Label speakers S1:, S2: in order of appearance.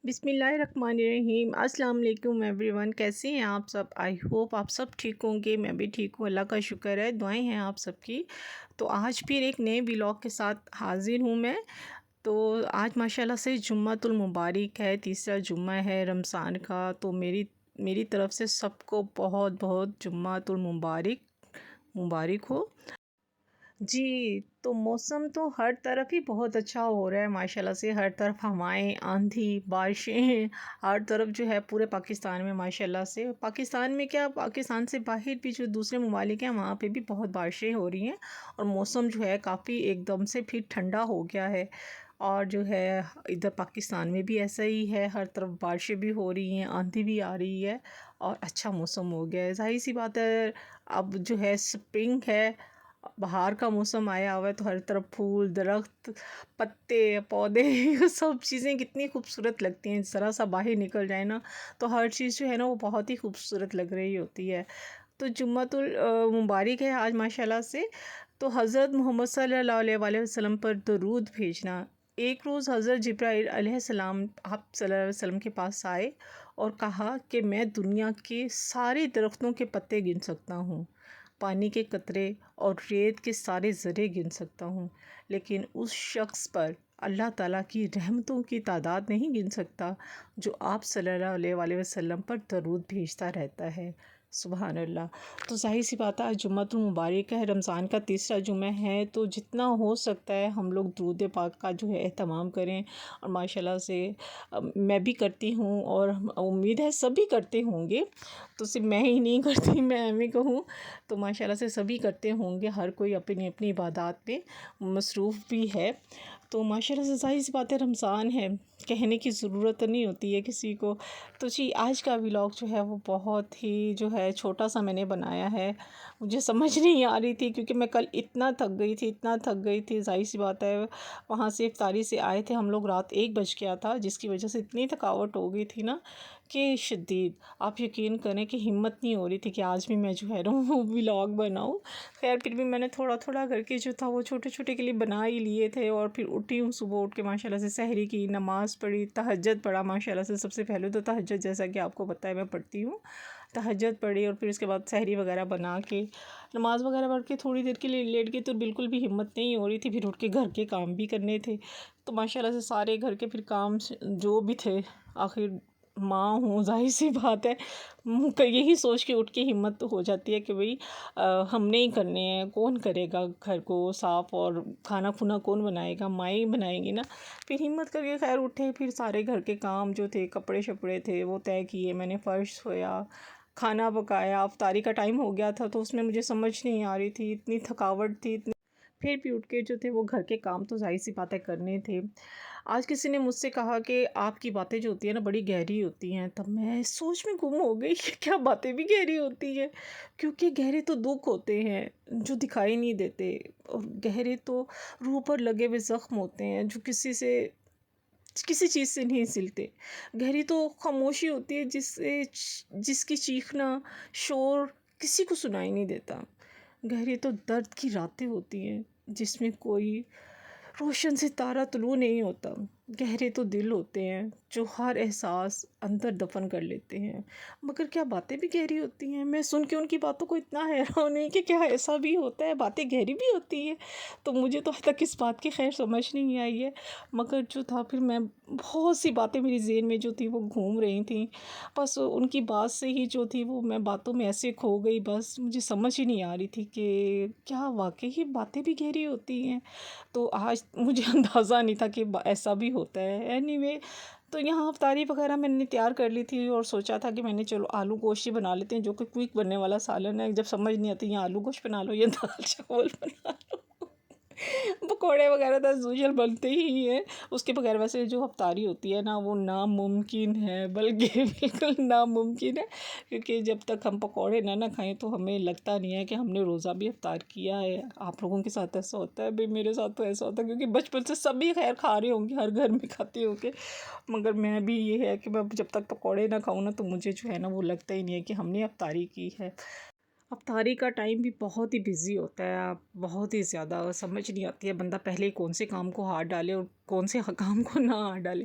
S1: بسم اللہ الرحمن الرحیم۔ السلام علیکم ایوری ون، کیسے ہیں آپ سب؟ آئی ہوپ آپ سب ٹھیک ہوں گے، میں بھی ٹھیک ہوں، اللہ کا شکر ہے، دعائیں ہیں آپ سب کی۔ تو آج پھر ایک نئے ولاگ کے ساتھ حاضر ہوں میں۔ تو آج ماشاءاللہ سے جمعۃ المبارک ہے، تیسرا جمعہ ہے رمضان کا، تو میری طرف سے سب کو بہت بہت جمعۃ المبارک مبارک ہو۔ جی، تو موسم تو ہر طرف ہی بہت اچھا ہو رہا ہے ماشاءاللہ سے، ہر طرف ہوائیں، آندھی، بارشیں، ہر طرف جو ہے پورے پاکستان میں ماشاءاللہ سے، پاکستان میں کیا، پاکستان سے باہر بھی جو دوسرے ممالک ہیں وہاں پہ بھی بہت بارشیں ہو رہی ہیں، اور موسم جو ہے کافی ایک دم سے پھر ٹھنڈا ہو گیا ہے۔ اور جو ہے ادھر پاکستان میں بھی ایسا ہی ہے، ہر طرف بارشیں بھی ہو رہی ہیں، آندھی بھی آ رہی ہے، اور اچھا موسم ہو گیا ہے۔ ظاہر سی بات ہے، اب جو ہے سپرنگ ہے، بہار کا موسم آیا ہوا ہے، تو ہر طرف پھول، درخت، پتے، پودے سب چیزیں کتنی خوبصورت لگتی ہیں، ذرا سا باہر نکل جائے نا تو ہر چیز جو ہے نا وہ بہت ہی خوبصورت لگ رہی ہوتی ہے۔ تو جمعۃ المبارک ہے آج ماشاءاللہ سے، تو حضرت محمد صلی اللہ علیہ وآلہ وسلم پر درود بھیجنا۔ ایک روز حضرت جبرائیل علیہ السلام آپ صلی اللہ علیہ وسلم کے پاس آئے اور کہا کہ میں دنیا کے سارے درختوں کے پتے گن سکتا ہوں، پانی کے قطرے اور ریت کے سارے ذرے گن سکتا ہوں، لیکن اس شخص پر اللہ تعالیٰ کی رحمتوں کی تعداد نہیں گن سکتا جو آپ صلی اللہ علیہ وآلہ وسلم پر درود بھیجتا رہتا ہے۔ سبحان اللہ۔ تو ظاہر سی بات ہے آج جمعۃ المبارک ہے، رمضان کا تیسرا جمعہ ہے، تو جتنا ہو سکتا ہے ہم لوگ درود پاک کا جو ہے اہتمام کریں، اور ماشاءاللہ سے میں بھی کرتی ہوں، اور امید ہے سبھی کرتے ہوں گے، تو صرف میں ہی نہیں کرتی، میں بھی کہوں تو ماشاءاللہ سے سبھی کرتے ہوں گے، ہر کوئی اپنی اپنی عبادات میں مصروف بھی ہے۔ تو ماشاءاللہ سے ظاہر سی بات ہے رمضان ہے، کہنے کی ضرورت نہیں ہوتی ہے کسی کو۔ تو جی آج کا ولاگ جو ہے وہ بہت ہی جو ہے چھوٹا سا میں نے بنایا ہے، مجھے سمجھ نہیں آ رہی تھی کیونکہ میں کل اتنا تھک گئی تھی، ظاہر سی بات ہے وہاں سے افطاری سے آئے تھے ہم لوگ، رات 1 بج گیا تھا، جس کی وجہ سے اتنی تھکاوٹ ہو گئی تھی نا کہ شدید، آپ یقین کریں کہ ہمت نہیں ہو رہی تھی کہ آج بھی میں جو ہے وہ ولاگ بناؤں۔ خیر پھر بھی میں نے تھوڑا تھوڑا کر کے جو تھا وہ چھوٹے چھوٹے کے لیے بنا ہی لیے تھے، اور پھر اٹھی ہوں صبح، اٹھ کے ماشاءاللہ سے سحری کی، نماز پڑھی، تہجد پڑھا ماشاءاللہ سے، سب سے پہلے تو تہجد جیسا کہ آپ کو پتہ ہے میں پڑھتی ہوں، تہجد پڑھی، اور پھر اس کے بعد سحری وغیرہ بنا کے نماز وغیرہ پڑھ کے تھوڑی دیر کے لیے لیٹ گئی، تو بالکل بھی ہمت نہیں ہو رہی تھی، پھر اٹھ کے گھر کے کام بھی کرنے تھے، تو ماشاءاللہ سے سارے گھر کے پھر کام جو بھی تھے، آخر ماں ہوں، ظاہر سی بات ہے یہی سوچ کے اٹھ کے ہمت تو ہو جاتی ہے کہ بھئی ہم نے ہی کرنے ہیں، کون کرے گا گھر کو صاف، اور کھانا کھونا کون بنائے گا، مائیں ہی بنائیں گی نا۔ پھر ہمت کر کے خیر اٹھے، پھر سارے گھر کے کام جو تھے، کپڑے شپڑے تھے وہ طے کیے، میں نے فرش دھویا، کھانا پکایا، افطاری کا ٹائم ہو گیا تھا، تو اس میں مجھے سمجھ نہیں آ رہی تھی، اتنی تھکاوٹ تھی، پھر بھی اٹھ کے جو تھے وہ گھر کے کام تو ظاہر سی باتیں کرنے تھے۔ آج کسی نے مجھ سے کہا کہ آپ کی باتیں جو ہوتی ہیں نا بڑی گہری ہوتی ہیں، تب میں سوچ میں گم ہو گئی کہ کیا باتیں بھی گہری ہوتی ہیں، کیونکہ گہرے تو دکھ ہوتے ہیں جو دکھائی نہیں دیتے، اور گہرے تو روح پر لگے ہوئے زخم ہوتے ہیں جو کسی چیز سے نہیں سلتے۔ گہری تو خاموشی ہوتی ہے جس کی چیخنا، شور کسی کو سنائی نہیں دیتا۔ گہری تو درد کی راتیں ہوتی ہیں جس میں کوئی روشن ستارہ طلوع نہیں ہوتا۔ گہرے تو دل ہوتے ہیں جو ہر احساس اندر دفن کر لیتے ہیں، مگر کیا باتیں بھی گہری ہوتی ہیں؟ میں سن کے ان کی باتوں کو اتنا حیران ہوئی کہ کیا ایسا بھی ہوتا ہے، باتیں گہری بھی ہوتی ہیں؟ تو مجھے تو آج تک اس بات کی خیر سمجھ نہیں آئی ہے، مگر جو تھا پھر میں بہت سی باتیں میری ذہن میں جو تھی وہ گھوم رہی تھیں، بس ان کی بات سے ہی جو تھی وہ میں باتوں میں ایسے کھو گئی، بس مجھے سمجھ ہی نہیں آ رہی تھی کہ کیا واقعی باتیں بھی گہری ہوتی ہیں۔ تو آج مجھے اندازہ نہیں تھا کہ ایسا بھی ہوتا ہے۔ اینی وے، تو یہاں افطاری وغیرہ میں نے تیار کر لی تھی، اور سوچا تھا کہ میں نے چلو آلو گوشت ہی بنا لیتے ہیں جو کہ کوئک بننے والا سالن ہے، جب سمجھ نہیں آتی یا آلو گوشت بنا لو یا دال چاول بنا لو پکوڑے وغیرہ تو یوزول بنتے ہی ہیں، اس کے بغیر ویسے جو افطاری ہوتی ہے نا وہ ناممکن ہے، بلکہ بالکل ناممکن ہے، کیونکہ جب تک ہم پکوڑے نہ کھائیں تو ہمیں لگتا نہیں ہے کہ ہم نے روزہ بھی افطار کیا ہے۔ آپ لوگوں کے ساتھ ایسا ہوتا ہے؟ بھئی میرے ساتھ تو ایسا ہوتا ہے، کیونکہ بچپن سے سبھی خیر کھا رہے ہوں گے، ہر گھر میں کھاتے ہوں گے، مگر میں بھی یہ ہے کہ میں جب تک پکوڑے نہ کھاؤں نا تو مجھے جو ہے نا وہ لگتا ہی نہیں ہے کہ ہم نے افطاری کی ہے۔ افطاری کا ٹائم بھی بہت ہی بزی ہوتا ہے، بہت ہی زیادہ سمجھ نہیں آتی ہے بندہ پہلے کون سے کام کو ہاتھ ڈالے اور کون سے کام کو نہ ہاتھ ڈالے۔